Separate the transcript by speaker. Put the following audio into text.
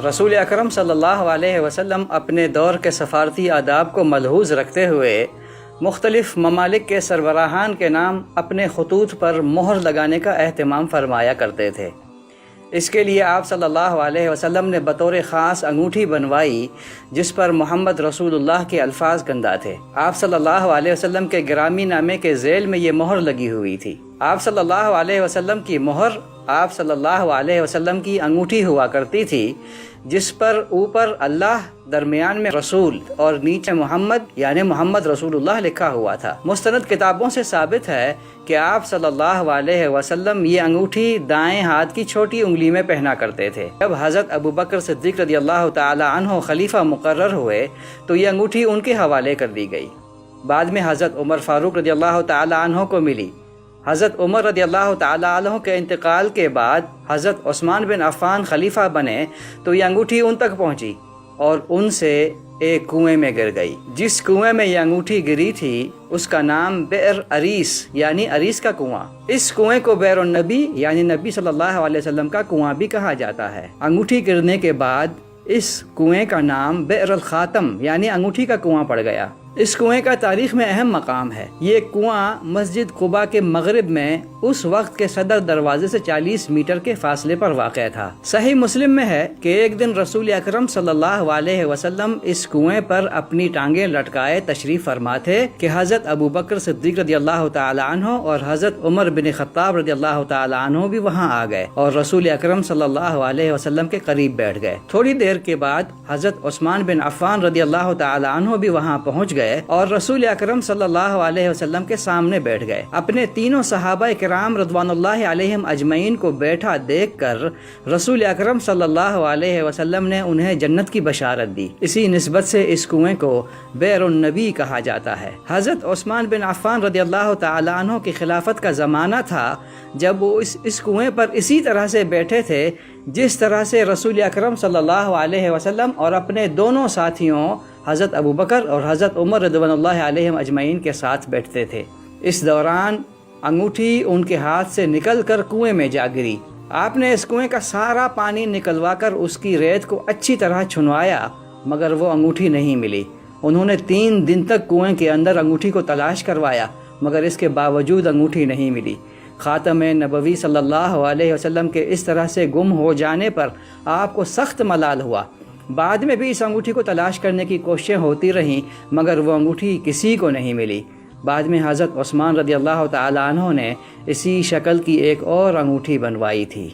Speaker 1: رسول اکرم صلی اللہ علیہ وسلم اپنے دور کے سفارتی آداب کو ملحوظ رکھتے ہوئے مختلف ممالک کے سربراہان کے نام اپنے خطوط پر مہر لگانے کا اہتمام فرمایا کرتے تھے۔ اس کے لیے آپ صلی اللہ علیہ وسلم نے بطور خاص انگوٹھی بنوائی جس پر محمد رسول اللہ کے الفاظ گندا تھے۔ آپ صلی اللہ علیہ وسلم کے گرامی نامے کے ذیل میں یہ مہر لگی ہوئی تھی۔ آپ صلی اللہ علیہ وسلم کی مہر آپ صلی اللہ علیہ وسلم کی انگوٹھی ہوا کرتی تھی، جس پر اوپر اللہ، درمیان میں رسول اور نیچے محمد یعنی محمد رسول اللہ لکھا ہوا تھا۔ مستند کتابوں سے ثابت ہے کہ آپ صلی اللہ علیہ وسلم یہ انگوٹھی دائیں ہاتھ کی چھوٹی انگلی میں پہنا کرتے تھے۔ جب حضرت ابو بکر صدیق رضی اللہ تعالی عنہ خلیفہ مقرر ہوئے تو یہ انگوٹھی ان کے حوالے کر دی گئی۔ بعد میں حضرت عمر فاروق رضی اللہ تعالی عنہ کو ملی۔ حضرت عمر رضی اللہ تعالی عنہ کے انتقال کے بعد حضرت عثمان بن عفان خلیفہ بنے تو یہ انگوٹھی ان تک پہنچی اور ان سے ایک کنویں میں گر گئی۔ جس کنویں میں یہ انگوٹھی گری تھی اس کا نام بئر عریس یعنی عریس کا کنواں۔ اس کنویں کو بئر النبی یعنی نبی صلی اللہ علیہ وسلم کا کنواں بھی کہا جاتا ہے۔ انگوٹھی گرنے کے بعد اس کنویں کا نام بئر الخاتم یعنی انگوٹھی کا کنواں پڑ گیا۔ اس کنویں کا تاریخ میں اہم مقام ہے۔ یہ کنواں مسجد قباء کے مغرب میں اس وقت کے صدر دروازے سے 40 میٹر کے فاصلے پر واقع تھا۔ صحیح مسلم میں ہے کہ ایک دن رسول اکرم صلی اللہ علیہ وسلم اس کنویں پر اپنی ٹانگیں لٹکائے تشریف فرما تھے کہ حضرت ابو بکر صدیق رضی اللہ تعالی عنہ اور حضرت عمر بن خطاب رضی اللہ تعالی عنہ بھی وہاں آ گئے اور رسول اکرم صلی اللہ علیہ وسلم کے قریب بیٹھ گئے۔ تھوڑی دیر کے بعد حضرت عثمان بن عفان رضی اللہ تعالی عنہ بھی وہاں پہنچ گئے اور رسول اکرم صلی اللہ علیہ وسلم کے سامنے بیٹھ گئے۔ اپنے تینوں صحابہ کرام رضوان اللہ علیہم اجمعین کو بیٹھا دیکھ کر رسول اکرم صلی اللہ علیہ وسلم نے انہیں جنت کی بشارت دی۔ اسی نسبت سے اس کنویں کو بئر النبی کہا جاتا ہے۔ حضرت عثمان بن عفان رضی اللہ تعالی عنہ کی خلافت کا زمانہ تھا جب وہ اس کنویں پر اسی طرح سے بیٹھے تھے جس طرح سے رسول اکرم صلی اللہ علیہ وسلم اور اپنے دونوں ساتھیوں حضرت ابو بکر اور حضرت عمر رضوان اللہ علیہم اجمعین کے ساتھ بیٹھتے تھے۔ اس دوران انگوٹھی ان کے ہاتھ سے نکل کر کنویں میں جا گری۔ آپ نے اس کنویں کا سارا پانی نکلوا کر اس کی ریت کو اچھی طرح چھنوایا مگر وہ انگوٹھی نہیں ملی۔ انہوں نے 3 دن تک کنویں کے اندر انگوٹھی کو تلاش کروایا مگر اس کے باوجود انگوٹھی نہیں ملی۔ خاتم نبوی صلی اللہ علیہ وسلم کے اس طرح سے گم ہو جانے پر آپ کو سخت ملال ہوا۔ بعد میں بھی اس انگوٹھی کو تلاش کرنے کی کوششیں ہوتی رہیں مگر وہ انگوٹھی کسی کو نہیں ملی۔ بعد میں حضرت عثمان رضی اللہ تعالی عنہ نے اسی شکل کی ایک اور انگوٹھی بنوائی تھی۔